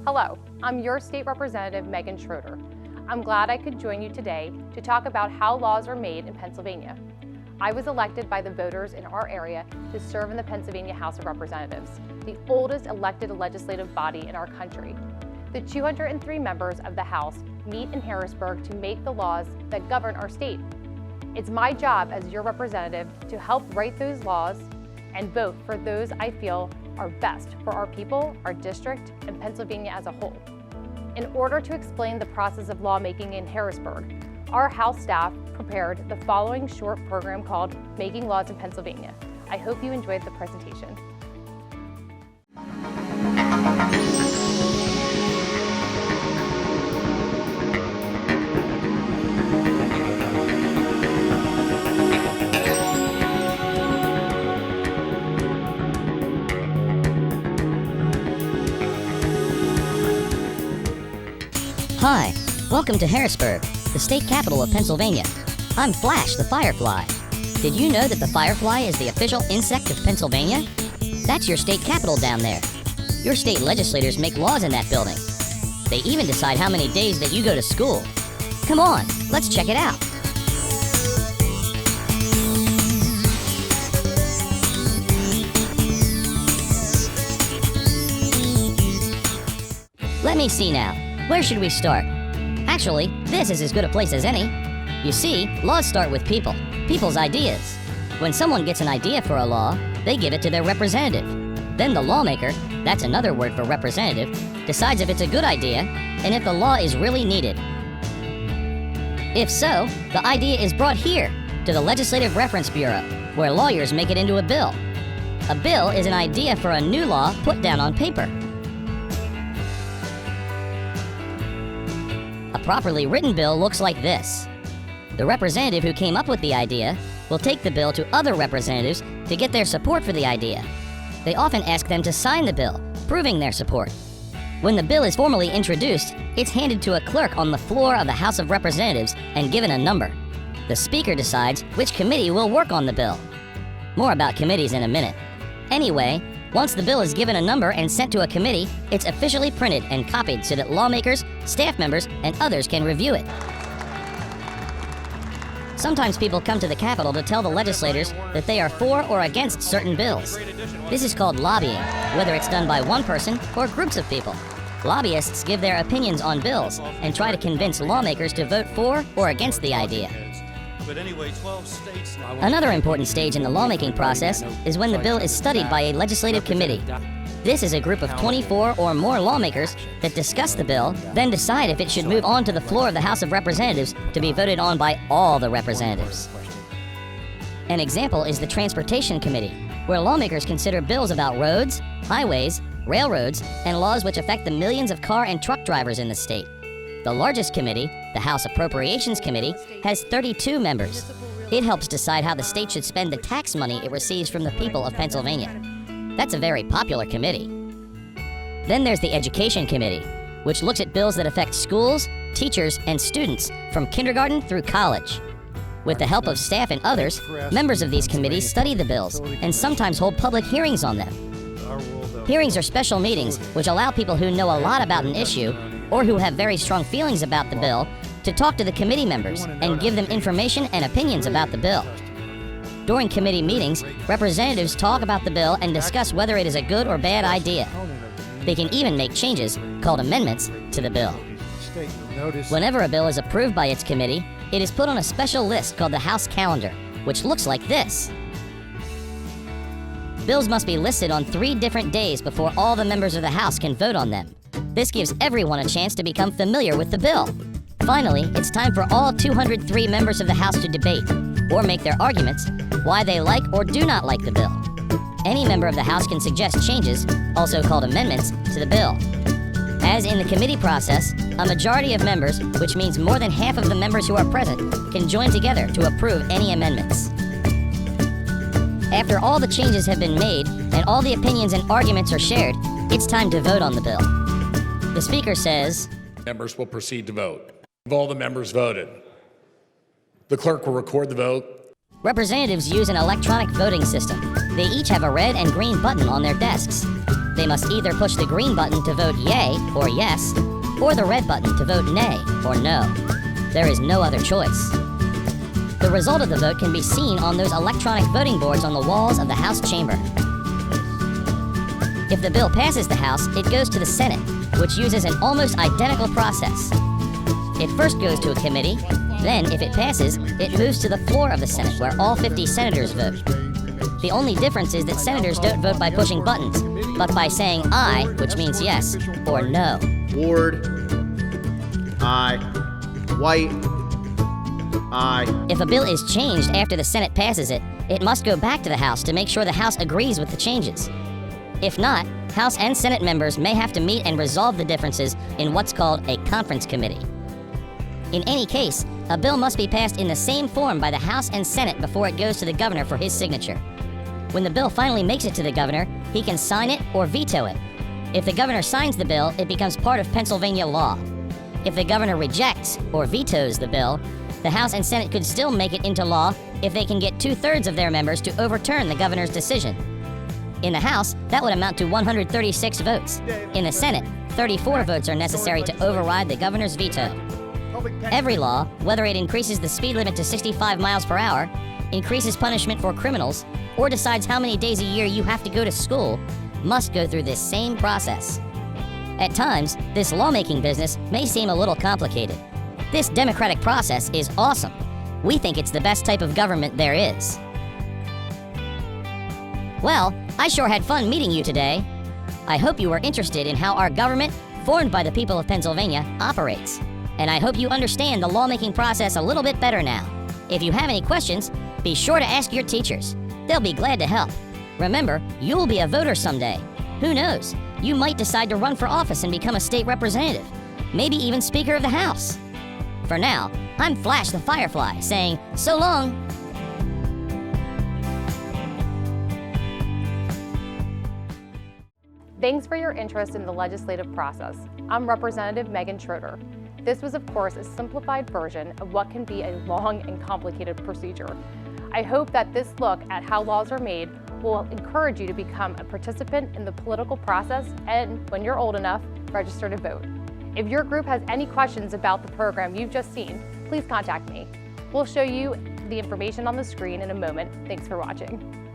Hello, I'm your state representative, Meghan Schroeder. I'm glad I could join you today to talk about how laws are made in Pennsylvania. I was elected by the voters in our area to serve in the Pennsylvania House of Representatives, the oldest elected legislative body in our country. The 203 members of the House meet in Harrisburg to make the laws that govern our state. It's my job as your representative to help write those laws and vote for those I feel are best for our people, our district, and Pennsylvania as a whole. In order to explain the process of lawmaking in Harrisburg, our House staff prepared the following short program called Making Laws in Pennsylvania. I hope you enjoyed the presentation. Hi, welcome to Harrisburg, the state capital of Pennsylvania. I'm Flash, the firefly. Did you know that the firefly is the official insect of Pennsylvania? That's your state capital down there. Your state legislators make laws in that building. They even decide how many days that you go to school. Come on, let's check it out. Let me see now. Where should we start? Actually, this is as good a place as any. You see, laws start with people, people's ideas. When someone gets an idea for a law, they give it to their representative. Then the lawmaker, that's another word for representative, decides if it's a good idea and if the law is really needed. If so, the idea is brought here to the Legislative Reference Bureau, where lawyers make it into a bill. A bill is an idea for a new law put down on paper. A properly written bill looks like this. The representative who came up with the idea will take the bill to other representatives to get their support for the idea. They often ask them to sign the bill, proving their support. When the bill is formally introduced, it's handed to a clerk on the floor of the House of Representatives and given a number. The Speaker decides which committee will work on the bill. More about committees in a minute. Anyway, once the bill is given a number and sent to a committee, it's officially printed and copied so that lawmakers, staff members, and others can review it. Sometimes people come to the Capitol to tell the legislators that they are for or against certain bills. This is called lobbying, whether it's done by one person or groups of people. Lobbyists give their opinions on bills and try to convince lawmakers to vote for or against the idea. Another important stage in the lawmaking process is when the bill is studied by a legislative committee. This is a group of 24 or more lawmakers that discuss the bill, then decide if it should move on to the floor of the House of Representatives to be voted on by all the representatives. An example is the Transportation Committee, where lawmakers consider bills about roads, highways, railroads, and laws which affect the millions of car and truck drivers in the state. The largest committee, the House Appropriations Committee, has 32 members. It helps decide how the state should spend the tax money it receives from the people of Pennsylvania. That's a very popular committee. Then there's the Education Committee, which looks at bills that affect schools, teachers, and students from kindergarten through college. With the help of staff and others, members of these committees study the bills and sometimes hold public hearings on them. Hearings are special meetings which allow people who know a lot about an issue or who have very strong feelings about the bill to talk to the committee members and give them information and opinions about the bill. During committee meetings, representatives talk about the bill and discuss whether it is a good or bad idea. They can even make changes, called amendments, to the bill. Whenever a bill is approved by its committee, it is put on a special list called the House Calendar, which looks like this. Bills must be listed on 3 different days before all the members of the House can vote on them. This gives everyone a chance to become familiar with the bill. Finally, it's time for all 203 members of the House to debate, or make their arguments, why they like or do not like the bill. Any member of the House can suggest changes, also called amendments, to the bill. As in the committee process, a majority of members, which means more than half of the members who are present, can join together to approve any amendments. After all the changes have been made and all the opinions and arguments are shared, it's time to vote on the bill. The Speaker says, "Members will proceed to vote. Have all the members voted? The clerk will record the vote. Representatives use an electronic voting system. They each have a red and green button on their desks. They must either push the green button to vote yay or yes, or the red button to vote nay or no. There is no other choice. The result of the vote can be seen on those electronic voting boards on the walls of the House chamber. If the bill passes the House, it goes to the Senate, which uses an almost identical process. It first goes to a committee, then, if it passes, it moves to the floor of the Senate, where all 50 senators vote. The only difference is that senators don't vote by pushing buttons, but by saying aye, which means yes, or no. Ward, aye. White, aye. If a bill is changed after the Senate passes it, it must go back to the House to make sure the House agrees with the changes. If not, House and Senate members may have to meet and resolve the differences in what's called a conference committee. In any case, a bill must be passed in the same form by the House and Senate before it goes to the governor for his signature. When the bill finally makes it to the governor, he can sign it or veto it. If the governor signs the bill, it becomes part of Pennsylvania law. If the governor rejects or vetoes the bill, the House and Senate could still make it into law if they can get 2/3 of their members to overturn the governor's decision. In the House, that would amount to 136 votes. In the Senate, 34 votes are necessary to override the governor's veto. Every law, whether it increases the speed limit to 65 miles per hour, increases punishment for criminals, or decides how many days a year you have to go to school, must go through this same process. At times, this lawmaking business may seem a little complicated. This democratic process is awesome. We think it's the best type of government there is. Well, I sure had fun meeting you today. I hope you were interested in how our government, formed by the people of Pennsylvania, operates. And I hope you understand the lawmaking process a little bit better now. If you have any questions, be sure to ask your teachers. They'll be glad to help. Remember, you'll be a voter someday. Who knows? You might decide to run for office and become a state representative, maybe even Speaker of the House. For now, I'm Flash the Firefly saying, so long. Thanks for your interest in the legislative process. I'm Representative Meghan Schroeder. This was, of course, a simplified version of what can be a long and complicated procedure. I hope that this look at how laws are made will encourage you to become a participant in the political process and, when you're old enough, register to vote. If your group has any questions about the program you've just seen, please contact me. We'll show you the information on the screen in a moment. Thanks for watching.